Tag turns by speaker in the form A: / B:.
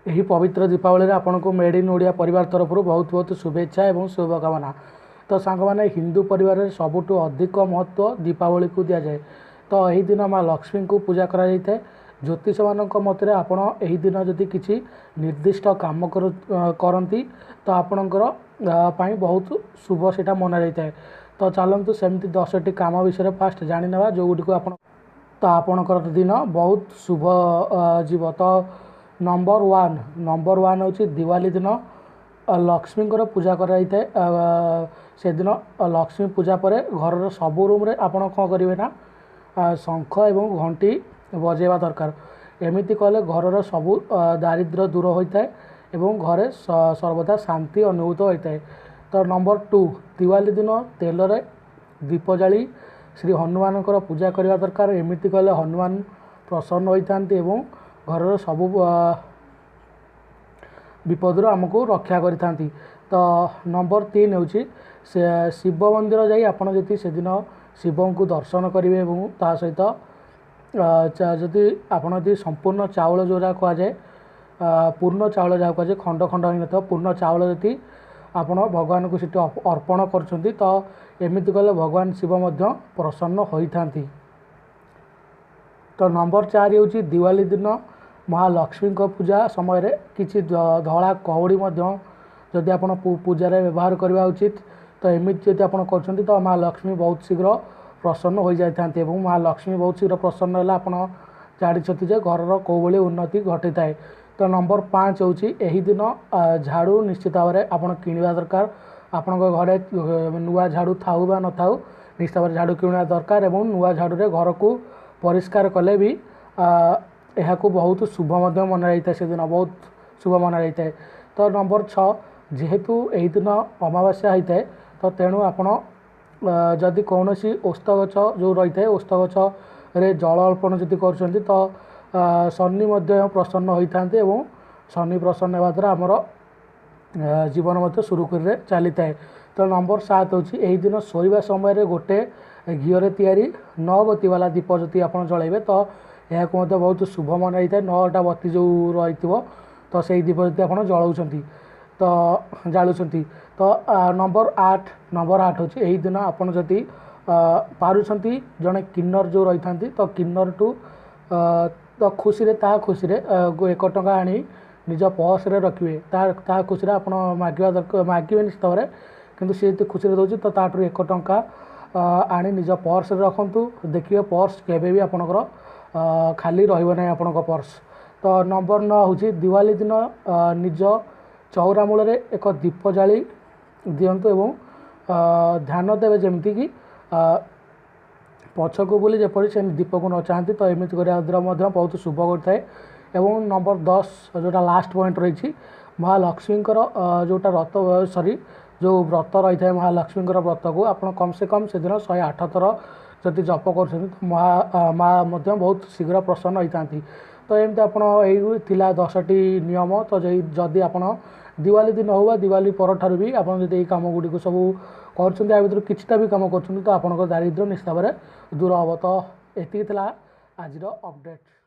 A: ଏହି ପବିତ୍ର ଦୀପାବଳିରେ ଆପଣଙ୍କୁ ମେଡ୍ ଇନ୍ ଓଡ଼ିଆ ପରିବାର ତରଫରୁ ବହୁତ ବହୁତ ଶୁଭେଚ୍ଛା ଏବଂ ଶୁଭକାମନା। ତ ସାଙ୍ଗମାନେ, ହିନ୍ଦୁ ପରିବାରରେ ସବୁଠୁ ଅଧିକ ମହତ୍ତ୍ୱ ଦୀପାବଳିକୁ ଦିଆଯାଏ। ତ ଏହି ଦିନ ମା ଲକ୍ଷ୍ମୀଙ୍କୁ ପୂଜା କରାଯାଇଥାଏ। ଜ୍ୟୋତିଷମାନଙ୍କ ମତରେ ଆପଣ ଏହି ଦିନ ଯଦି କିଛି ନିର୍ଦ୍ଦିଷ୍ଟ କାମ କରନ୍ତି ତ ଆପଣଙ୍କର ପାଇଁ ବହୁତ ଶୁଭ ସେଇଟା ମନାଯାଇଥାଏ। ତ ଚାଲନ୍ତୁ ସେମିତି 10ଟି କାମ ବିଷୟରେ ଫାଷ୍ଟ ଜାଣିନେବା, ଯେଉଁଗୁଡ଼ିକୁ ଆପଣଙ୍କର ଦିନ ବହୁତ ଶୁଭ ଯିବ। ତ ନମ୍ବର ୱାନ୍ ହେଉଛି ଦିୱାଲି ଦିନ ଲକ୍ଷ୍ମୀଙ୍କର ପୂଜା କରାଯାଇଥାଏ। ସେଦିନ ଲକ୍ଷ୍ମୀ ପୂଜା ପରେ ଘରର ସବୁ ରୁମ୍ରେ ଆପଣ କ'ଣ କରିବେ ନା ଶଙ୍ଖ ଏବଂ ଘଣ୍ଟି ବଜାଇବା ଦରକାର। ଏମିତି କଲେ ଘରର ସବୁ ଦାରିଦ୍ର୍ୟ ଦୂର ହୋଇଥାଏ ଏବଂ ଘରେ ସର୍ବଦା ଶାନ୍ତି ଅନୁଭୂତ ହୋଇଥାଏ। ତ ନମ୍ବର 2, ଦିୱାଲି ଦିନ ତେଲରେ ଦୀପ ଜାଳି ଶ୍ରୀ ହନୁମାନଙ୍କର ପୂଜା କରିବା ଦରକାର। ଏମିତି କଲେ ହନୁମାନ ପ୍ରସନ୍ନ ହୋଇଥାନ୍ତି ଏବଂ ଘରର ସବୁ ବିପଦରୁ ଆମକୁ ରକ୍ଷା କରିଥାନ୍ତି। ତ ନମ୍ବର 3 ହେଉଛି ଶିବ ମନ୍ଦିର ଯାଇ ଆପଣ ଯଦି ସେଦିନ ଶିବଙ୍କୁ ଦର୍ଶନ କରିବେ ଏବଂ ତା ସହିତ ଯଦି ଆପଣ ସମ୍ପୂର୍ଣ୍ଣ ଚାଉଳ ଯେଉଁଟା କୁହାଯାଏ, ପୂର୍ଣ୍ଣ ଚାଉଳ ଯାହା କୁହାଯାଏ, ଖଣ୍ଡ ଖଣ୍ଡ ହୋଇନଥିବ ପୂର୍ଣ୍ଣ ଚାଉଳ ଯଦି ଆପଣ ଭଗବାନଙ୍କୁ ସେଠି ଅର୍ପଣ କରୁଛନ୍ତି ତ ଏମିତି କଲେ ଭଗବାନ ଶିବ ମଧ୍ୟ ପ୍ରସନ୍ନ ହୋଇଥାନ୍ତି। ତ ନମ୍ବର 4 ହେଉଛି ଦିୱାଲି ଦିନ ମହାଲକ୍ଷ୍ମୀଙ୍କ ପୂଜା ସମୟରେ କିଛି ଧଳା କଉଡ଼ି ମଧ୍ୟ ଯଦି ଆପଣ ପୂଜାରେ ବ୍ୟବହାର କରିବା ଉଚିତ। ତ ଏମିତି ଯଦି ଆପଣ କରୁଛନ୍ତି ତ ମା ଲକ୍ଷ୍ମୀ ବହୁତ ଶୀଘ୍ର ପ୍ରସନ୍ନ ହୋଇଯାଇଥାନ୍ତି ଏବଂ ମା ଲକ୍ଷ୍ମୀ ବହୁତ ଶୀଘ୍ର ପ୍ରସନ୍ନ ହେଲେ ଆପଣ ଜାଣିଛନ୍ତି ଯେ ଘରର କେଉଁଭଳି ଉନ୍ନତି ଘଟିଥାଏ। ତ ନମ୍ବର 5 ହେଉଛି ଏହି ଦିନ ଝାଡ଼ୁ ନିଶ୍ଚିତ ଭାବରେ ଆପଣ କିଣିବା ଦରକାର। ଆପଣଙ୍କ ଘରେ ନୂଆ ଝାଡ଼ୁ ଥାଉ ବା ନଥାଉ, ନିଶ୍ଚିତ ଭାବରେ ଝାଡ଼ୁ କିଣିବା ଦରକାର ଏବଂ ନୂଆ ଝାଡ଼ୁରେ ଘରକୁ ପରିଷ୍କାର କଲେ ବି ଏହାକୁ ବହୁତ ଶୁଭ ମଧ୍ୟ ମନାଯାଇଥାଏ, ସେଦିନ ବହୁତ ଶୁଭ ମନାଯାଇଥାଏ। ତ ନମ୍ବର 6, ଯେହେତୁ ଏହି ଦିନ ଅମାବାସ୍ୟା ହୋଇଥାଏ ତ ତେଣୁ ଆପଣ ଯଦି କୌଣସି ଓସ୍ତ ଗଛ ଯେଉଁ ରହିଥାଏ, ଓସ୍ତ ଗଛରେ ଜଳ ଅର୍ପଣ ଯଦି କରୁଛନ୍ତି ତ ଶନି ମଧ୍ୟ ପ୍ରସନ୍ନ ହୋଇଥାନ୍ତି ଏବଂ ଶନି ପ୍ରସନ୍ନ ହେବା ଦ୍ୱାରା ଆମର ଜୀବନ ମଧ୍ୟ ସୁରୁଖୁରୁରେ ଚାଲିଥାଏ। ତ ନମ୍ବର 7 ହେଉଛି ଏହି ଦିନ ଶୋଇବା ସମୟରେ ଗୋଟେ ଘିଅରେ ତିଆରି 9 ବତୀ ବାଲା ଦୀପ ଯଦି ଆପଣ ଜଳାଇବେ ତ ଏହାକୁ ମଧ୍ୟ ବହୁତ ଶୁଭ ମନାଯାଇଥାଏ। 9ଟା ବତୀ ଯେଉଁ ରହିଥିବ ତ ସେଇ ଦୀପ ଯଦି ଆପଣ ଜାଳୁଛନ୍ତି ତ ନମ୍ବର 8 ହେଉଛି ଏହି ଦିନ ଆପଣ ଯଦି ପାରୁଛନ୍ତି ଜଣେ କିନ୍ନର ଯେଉଁ ରହିଥାନ୍ତି ତ କିନ୍ନରଠୁ ଖୁସିରେ 1 ଟଙ୍କା ଆଣି ନିଜ ପର୍ସରେ ରଖିବେ। ତା ଖୁସିରେ ଆପଣ ମାଗିବେ ନିଶ୍ଚିତ ଭାବରେ, କିନ୍ତୁ ସେ ଯଦି ଖୁସିରେ ଦେଉଛି ତ ତାଠୁ 1 ଟଙ୍କା ଆଣି ନିଜ ପର୍ସରେ ରଖନ୍ତୁ। ଦେଖିବେ ପର୍ସ କେବେ ବି ଆପଣଙ୍କର ଖାଲି ରହିବ ନାହିଁ ଆପଣଙ୍କ ପର୍ସ। ତ ନମ୍ବର 9 ହେଉଛି ଦିୱାଲି ଦିନ ନିଜ ଚଉରା ମୂଳରେ ଏକ ଦୀପ ଜାଳି ଦିଅନ୍ତୁ ଏବଂ ଧ୍ୟାନ ଦେବେ ଯେମିତିକି ପଛକୁ ବୁଲି ଯେପରି ସେ ଦୀପକୁ ନ ଚାହାନ୍ତି। ତ ଏମିତି କରିବା ଦ୍ୱାରା ମଧ୍ୟ ବହୁତ ଶୁଭ କରିଥାଏ। ଏବଂ ନମ୍ବର 10 ଯେଉଁଟା ଲାଷ୍ଟ ପଏଣ୍ଟ ରହିଛି, ମହାଲକ୍ଷ୍ମୀଙ୍କର ଯେଉଁ ବ୍ରତ ରହିଥାଏ ମହାଲକ୍ଷ୍ମୀଙ୍କର ବ୍ରତକୁ ଆପଣ କମ୍ ସେ କମ୍ ସେଦିନ 108 ଥର ଯଦି ଜପ କରୁଛନ୍ତି ମା ମଧ୍ୟ ବହୁତ ଶୀଘ୍ର ପ୍ରସନ୍ନ ହୋଇଥାନ୍ତି। ତ ଏମିତି ଆପଣ ଏଇ ଥିଲା 10ଟି ନିୟମ। ତ ଯଦି ଆପଣ ଦିୱାଲି ଦିନ ହେଉ ବା ଦିୱାଲି ପରଠାରୁ ବି ଆପଣ ଯଦି ଏଇ କାମ ଗୁଡ଼ିକୁ ସବୁ କରୁଛନ୍ତି, ୟା ଭିତରୁ କିଛିଟା ବି କାମ କରୁଛନ୍ତି ତ ଆପଣଙ୍କ ଦାରିଦ୍ର୍ୟ ନିଶ୍ଚିତ ଭାବରେ ଦୂର ହେବ। ତ ଏତିକି ଥିଲା ଆଜିର ଅପଡ଼େଟ୍।